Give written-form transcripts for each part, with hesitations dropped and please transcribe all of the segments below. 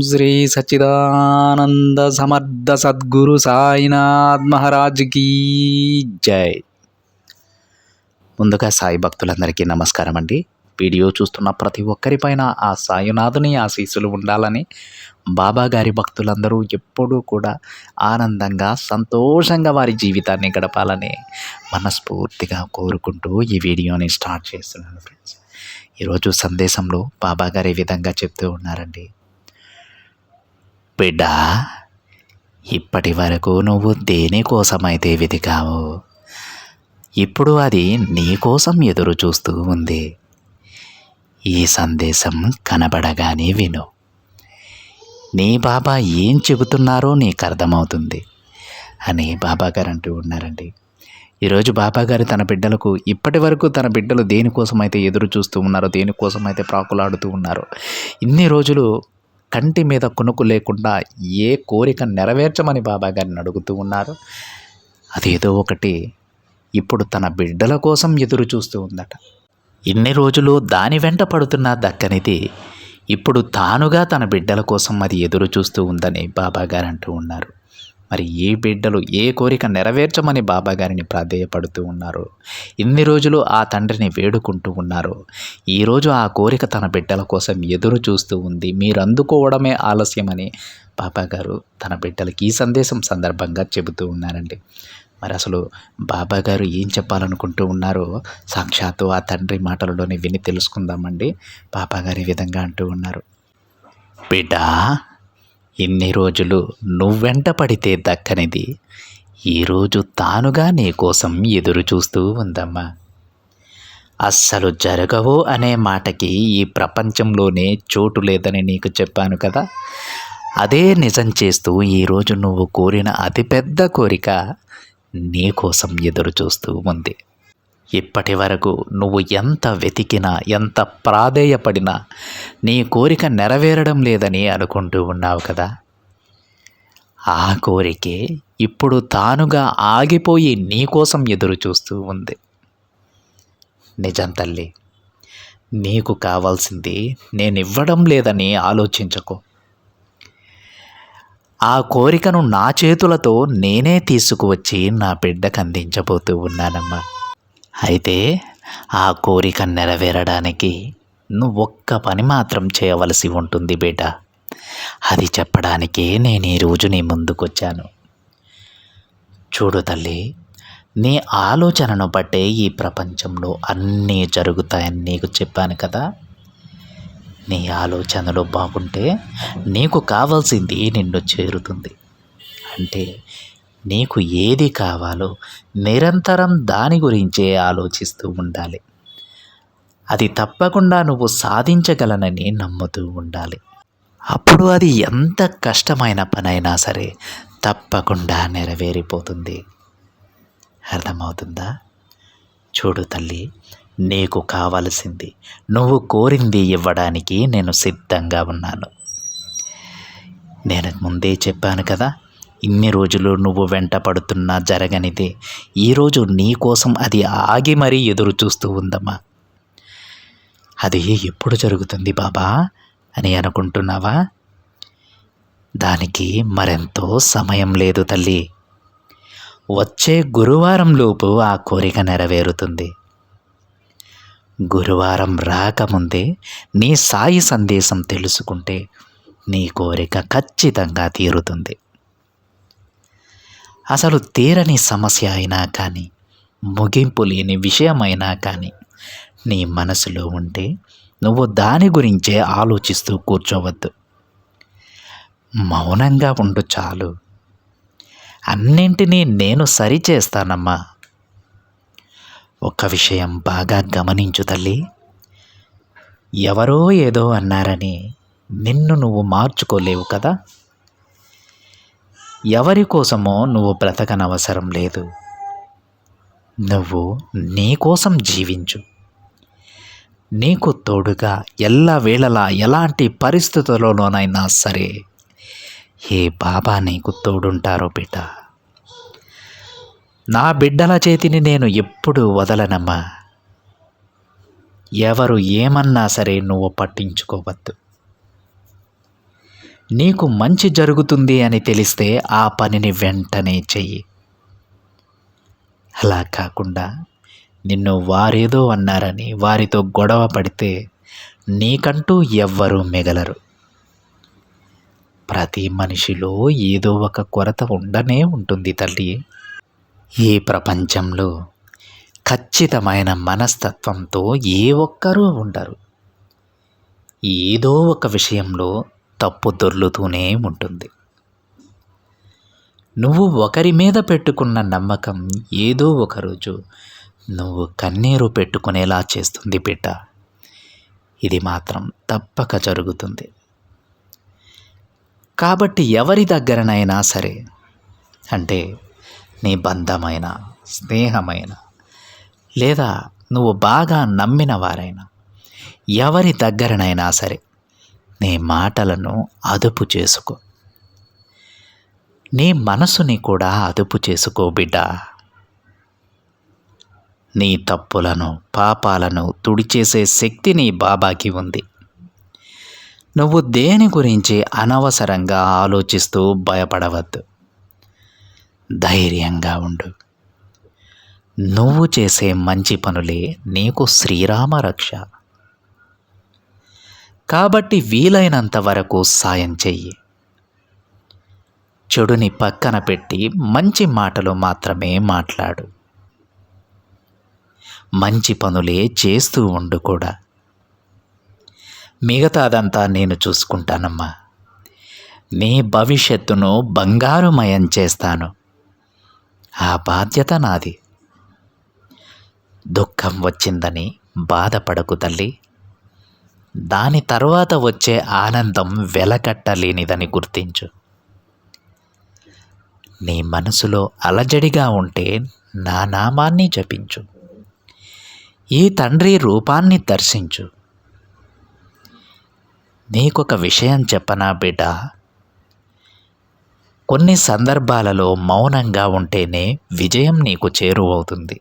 శ్రీ సచ్చిదానంద సమర్థ సద్గురు సాయినాథ్ మహారాజ్ కీ జై. ముందుగా సాయి భక్తులందరికీ నమస్కారం అండి. వీడియో చూస్తున్న ప్రతి ఒక్కరిపైన ఆ సాయినాథుని ఆశీస్సులు ఉండాలని, బాబా గారి భక్తులందరూ ఎప్పుడూ కూడా ఆనందంగా సంతోషంగా వారి జీవితాన్ని గడపాలని మనస్ఫూర్తిగా కోరుకుంటూ ఈ వీడియోని స్టార్ట్ చేస్తున్నాను ఫ్రెండ్స్. ఈరోజు సందేశంలో బాబా గారు ఈ విధంగా చెప్తూ ఉన్నారండి. బిడ్డ, ఇప్పటి వరకు నువ్వు దేనికోసమైతే వెతికావో ఇప్పుడు అది నీ కోసం ఎదురు చూస్తూ ఉంది. ఈ సందేశం కనబడగానే విను. నీ బాబా ఏం చెబుతున్నారో నీకు అర్థమవుతుంది అని బాబా గారు అంటూ ఉన్నారండి. ఈరోజు బాబా గారు తన బిడ్డలకు ఇప్పటి వరకు తన బిడ్డలు దేనికోసమైతే ఎదురు చూస్తూ ఉన్నారో, దేనికోసమైతే ప్రాకులాడుతూ ఉన్నారో, ఇన్ని రోజులు కంటి మీద కునుకు లేకుండా ఏ కోరిక నెరవేర్చమని బాబా గారిని అడుగుతూ ఉన్నారు, అదేదో ఒకటి ఇప్పుడు తన బిడ్డల కోసం ఎదురు చూస్తూ ఉందట. ఇన్ని రోజులు దాని వెంట పడుతున్న దక్కనిది ఇప్పుడు తానుగా తన బిడ్డల కోసం అది ఎదురు చూస్తూ ఉందని బాబా గారు అంటూ ఉన్నారు. మరి ఏ బిడ్డలు ఏ కోరిక నెరవేర్చమని బాబా గారిని ప్రాధేయపడుతూ ఉన్నారు, ఇన్ని రోజులు ఆ తండ్రిని వేడుకుంటూ ఉన్నారు, ఈరోజు ఆ కోరిక తన బిడ్డల కోసం ఎదురు చూస్తూ ఉంది. మీరు అందుకోవడమే ఆలస్యమని బాబా గారు తన బిడ్డలకి ఈ సందేశం సందర్భంగా చెబుతూ ఉన్నారండి. మరి అసలు బాబా గారు ఏం చెప్పాలనుకుంటూ ఉన్నారో సాక్షాత్తు ఆ తండ్రి మాటలలోనే విని తెలుసుకుందామండి. బాబా గారు ఈ విధంగా అంటూ ఉన్నారు. బిడ్డ, ఇన్ని రోజులు నువ్వెంట పడితే దక్కనిది ఈరోజు తానుగా నీ కోసం ఎదురు చూస్తూ ఉందమ్మా. అస్సలు జరగవు అనే మాటకి ఈ ప్రపంచంలోనే చోటు లేదని నీకు చెప్పాను కదా, అదే నిజం చేస్తూ ఈరోజు నువ్వు కోరిన అతిపెద్ద కోరిక నీ కోసం ఎదురు చూస్తూ ఉంది. ఇప్పటి వరకు నువ్వు ఎంత వెతికినా, ఎంత ప్రాధేయపడినా నీ కోరిక నెరవేరడం లేదని అనుకుంటూ ఉన్నావు కదా, ఆ కోరికే ఇప్పుడు తానుగా ఆగిపోయి నీ కోసం ఎదురు చూస్తూ ఉంది. నిజం తల్లి, నీకు కావాల్సింది నేనివ్వడం లేదని ఆలోచించకు. ఆ కోరికను నా చేతులతో నేనే తీసుకువచ్చి నా బిడ్డకు అందించబోతూ ఉన్నానమ్మా. అయితే ఆ కోరిక నెరవేరడానికి నువ్వొక్క పని మాత్రం చేయవలసి ఉంటుంది బిడ్డ. అది చెప్పడానికే నేను ఈరోజు నీ ముందుకొచ్చాను. చూడు తల్లి, నీ ఆలోచనను బట్టే ఈ ప్రపంచంలో అన్నీ జరుగుతాయని నీకు చెప్పాను కదా. నీ ఆలోచనలు బాగుంటే నీకు కావాల్సింది నిన్ను చేరుతుంది. అంటే నీకు ఏది కావాలో నిరంతరం దాని గురించే ఆలోచిస్తూ ఉండాలి. అది తప్పకుండా నువ్వు సాధించగలనని నమ్ముతూ ఉండాలి. అప్పుడు అది ఎంత కష్టమైన పనైనా సరే తప్పకుండా నెరవేరిపోతుంది. అర్థమవుతుందా? చూడు తల్లి, నీకు కావలసింది నువ్వు కోరింది ఇవ్వడానికి నేను సిద్ధంగా ఉన్నాను. నేను ముందే చెప్పాను కదా, ఇన్ని రోజులు నువ్వు వెంట పడుతున్నా జరగనిదే ఈరోజు నీ కోసం అది ఆగి మరీ ఎదురు చూస్తూ ఉందమ్మా. అది ఎప్పుడు జరుగుతుంది బాబా అని అనుకుంటున్నావా? దానికి మరెంతో సమయం లేదు తల్లి. వచ్చే గురువారం లోపు ఆ కోరిక నెరవేరుతుంది. గురువారం రాకముందే నీ సాయి సందేశం తెలుసుకుంటే నీ కోరిక ఖచ్చితంగా తీరుతుంది. అసలు తీరని సమస్య అయినా కానీ, ముగింపు లేని విషయమైనా కానీ నీ మనసులో ఉంటే నువ్వు దాని గురించే ఆలోచిస్తూ కూర్చోవద్దు. మౌనంగా ఉండు చాలు. అన్నింటినీ నేను సరిచేస్తానమ్మా. ఒక్క విషయం బాగా గమనించు తల్లి, ఎవరో ఏదో అన్నారని నిన్ను నువ్వు మార్చుకోలేవు కదా. ఎవరి కోసమో నువ్వు బ్రతకనవసరం లేదు. నువ్వు నీ కోసం జీవించు. నీకు తోడుగా ఎల్లవేళలా ఎలాంటి పరిస్థితుల్లోనైనా సరే ఏ బాబా నీకు తోడుంటారో బిడ్డ. నా బిడ్డల చేతిని నేను ఎప్పుడూ వదలనమ్మా. ఎవరు ఏమన్నా సరే నువ్వు పట్టించుకోవద్దు. నీకు మంచి జరుగుతుంది అని తెలిస్తే ఆ పనిని వెంటనే చెయ్యి. అలా కాకుండా నిన్ను వారేదో అన్నారని వారితో గొడవ పడితే నీకంటూ ఎవ్వరూ మిగలరు. ప్రతి మనిషిలో ఏదో ఒక కొరత ఉండనే ఉంటుంది తల్లి. ఈ ప్రపంచంలో ఖచ్చితమైన మనస్తత్వంతో ఏ ఒక్కరూ ఉండరు. ఏదో ఒక విషయంలో తప్పు దొర్లుతూనే ఉంటుంది. నువ్వు ఒకరి మీద పెట్టుకున్న నమ్మకం ఏదో ఒకరోజు నువ్వు కన్నీరు పెట్టుకునేలా చేస్తుంది బిడ్డ. ఇది మాత్రం తప్పక జరుగుతుంది. కాబట్టి ఎవరి దగ్గరనైనా సరే, అంటే నీ బంధమైన, స్నేహమైన, లేదా నువ్వు బాగా నమ్మిన వారైనా, ఎవరి దగ్గరనైనా సరే నీ మాటలను అదుపు చేసుకో. నీ మనసుని కూడా అదుపు చేసుకో బిడ్డ. నీ తప్పులను, పాపాలను తుడిచేసే శక్తి నీ బాబాకి ఉంది. నువ్వు దేని గురించి అనవసరంగా ఆలోచిస్తూ భయపడవద్దు. ధైర్యంగా ఉండు. నువ్వు చేసే మంచి పనులే నీకు శ్రీరామ రక్ష. కాబట్టి వీలైనంత వరకు సాయం చెయ్యి. చెడుని పక్కన పెట్టి మంచి మాటలు మాత్రమే మాట్లాడు. మంచి పనులే చేస్తూ ఉండు కూడా. మిగతాదంతా నేను చూసుకుంటానమ్మా. నీ భవిష్యత్తును బంగారుమయం చేస్తాను. ఆ బాధ్యత నాది. దుఃఖం వచ్చిందని బాధపడకు తల్లి. దాని తర్వాత వచ్చే ఆనందం వెలకట్టలేనిదని గుర్తించు. నీ మనసులో అలజడిగా ఉంటే నా నామాన్ని జపించు. ఈ తండ్రి రూపాన్ని దర్శించు. నీకొక విషయం చెప్పనా బిడ్డ? కొన్ని సందర్భాలలో మౌనంగా ఉంటేనే విజయం నీకు చేరువవుతుంది.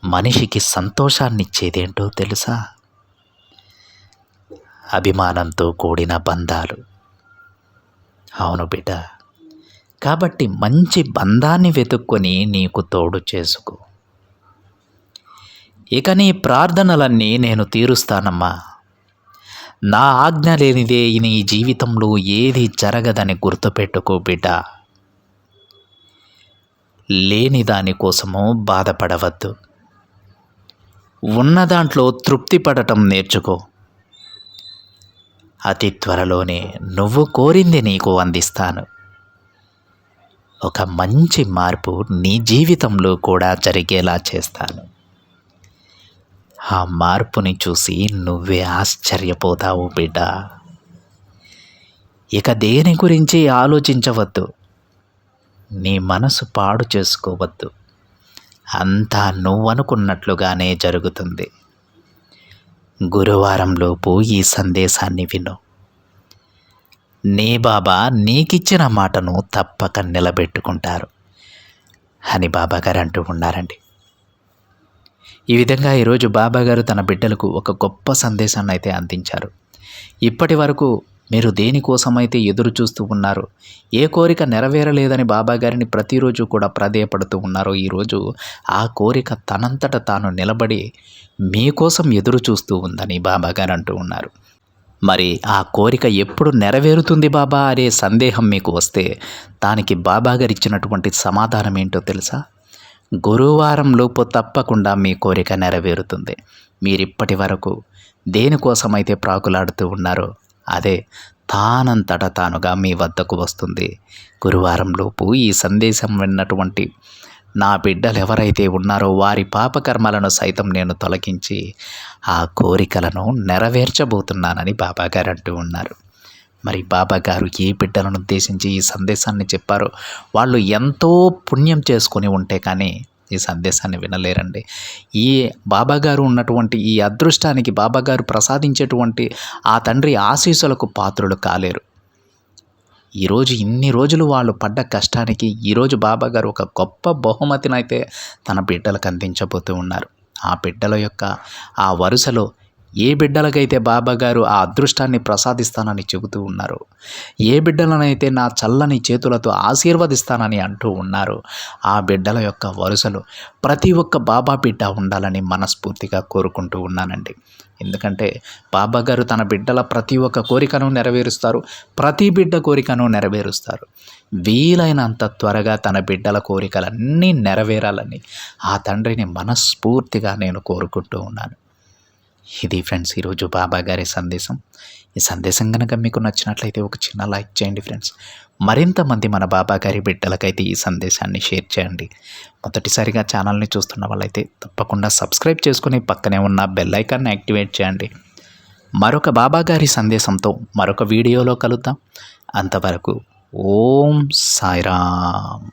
మనిషికి సంతోషాన్నిచ్చేదేంటో తెలుసా? అభిమానంతో కూడిన బంధాలు. అవును బిడ్డ. కాబట్టి మంచి బంధాన్ని వెతుక్కొని నీకు తోడు చేసుకో. ఇక నీ ప్రార్థనలన్నీ నేను తీరుస్తానమ్మా. నా ఆజ్ఞ లేనిదే నీ జీవితంలో ఏది జరగదని గుర్తుపెట్టుకో బిడ్డ. లేని దానికోసము బాధపడవద్దు. ఉన్న దాంట్లో తృప్తి పడటం నేర్చుకో. అతి త్వరలోనే నువ్వు కోరింది నీకు అందిస్తాను. ఒక మంచి మార్పు నీ జీవితంలో కూడా జరిగేలా చేస్తాను. ఆ మార్పుని చూసి నువ్వే ఆశ్చర్యపోతావు బిడ్డ. ఇక దేని గురించి ఆలోచించవద్దు. నీ మనసు పాడు చేసుకోవద్దు. అంతా నువ్వనుకున్నట్లుగానే జరుగుతుంది. గురువారంలోపు ఈ సందేశాన్ని విను. నీ బాబా నీకిచ్చిన మాటను తప్పక నిలబెట్టుకుంటారు అని బాబాగారు అంటూ ఉన్నారండి. ఈ విధంగా ఈరోజు బాబాగారు తన బిడ్డలకు ఒక గొప్ప సందేశాన్ని అయితే అందించారు. ఇప్పటి వరకు మీరు దేనికోసమైతే ఎదురు చూస్తూ ఉన్నారో, ఏ కోరిక నెరవేరలేదని బాబాగారిని ప్రతిరోజు కూడా ప్రాధేయపడుతూ ఉన్నారో, ఈరోజు ఆ కోరిక తనంతట తాను నిలబడి మీకోసం ఎదురు చూస్తూ ఉందని బాబాగారు అంటూ ఉన్నారు. మరి ఆ కోరిక ఎప్పుడు నెరవేరుతుంది బాబా అనే సందేహం మీకు వస్తే దానికి బాబాగారు ఇచ్చినటువంటి సమాధానం ఏంటో తెలుసా? గురువారం లోపు తప్పకుండా మీ కోరిక నెరవేరుతుంది. మీరిప్పటి వరకు దేనికోసమైతే ప్రాకులాడుతూ ఉన్నారో అదే తానంతట తానుగా మీ వద్దకు వస్తుంది. గురువారం లోపు ఈ సందేశం విన్నటువంటి నా బిడ్డలు ఎవరైతే ఉన్నారో వారి పాపకర్మలను సైతం నేను తొలగించి ఆ కోరికలను నెరవేర్చబోతున్నానని బాబాగారు అంటూ ఉన్నారు. మరి బాబాగారు ఏ బిడ్డలను ఉద్దేశించి ఈ సందేశాన్ని చెప్పారో వాళ్ళు ఎంతో పుణ్యం చేసుకొని ఉంటే కానీ ఈ సందేశాన్ని వినలేరండి. ఈ బాబాగారు ఉన్నటువంటి ఈ అదృష్టానికి బాబాగారు ప్రసాదించేటువంటి ఆ తండ్రి ఆశీస్సులకు పాత్రులు కాలేరు. ఈరోజు ఇన్ని రోజులు వాళ్ళు పడ్డ కష్టానికి ఈరోజు బాబాగారు ఒక గొప్ప బహుమతినైతే తన బిడ్డలకు అందించబోతూ ఉన్నారు. ఆ బిడ్డల యొక్క ఆ వరుసలో ఏ బిడ్డలకైతే బాబాగారు ఆ అదృష్టాన్ని ప్రసాదిస్తానని చెబుతూ ఉన్నారు, ఏ బిడ్డలనైతే నా చల్లని చేతులతో ఆశీర్వదిస్తానని అంటూ ఉన్నారు, ఆ బిడ్డల యొక్క వరుసలో ప్రతి ఒక్క బాబా బిడ్డ ఉండాలని మనస్ఫూర్తిగా కోరుకుంటూ ఉన్నానండి. ఎందుకంటే బాబాగారు తన బిడ్డల ప్రతి ఒక్క కోరికను నెరవేరుస్తారు, ప్రతి బిడ్డ కోరికను నెరవేరుస్తారు. వీలైనంత త్వరగా తన బిడ్డల కోరికలన్నీ నెరవేరాలని ఆ తండ్రిని మనస్ఫూర్తిగా నేను కోరుకుంటూ ఉన్నాను. ఇది ఫ్రెండ్స్ ఈరోజు బాబాగారి సందేశం. ఈ సందేశం కనుక మీకు నచ్చినట్లయితే ఒక చిన్న లైక్ చేయండి ఫ్రెండ్స్. మరింతమంది మన బాబాగారి బిడ్డలకైతే ఈ సందేశాన్ని షేర్ చేయండి. మొదటిసారిగా ఛానల్ని చూస్తున్న వాళ్ళైతే తప్పకుండా సబ్స్క్రైబ్ చేసుకుని పక్కనే ఉన్న బెల్ ఐకాన్ని యాక్టివేట్ చేయండి. మరొక బాబాగారి సందేశంతో మరొక వీడియోలో కలుద్దాం. అంతవరకు ఓం సాయిరామ్.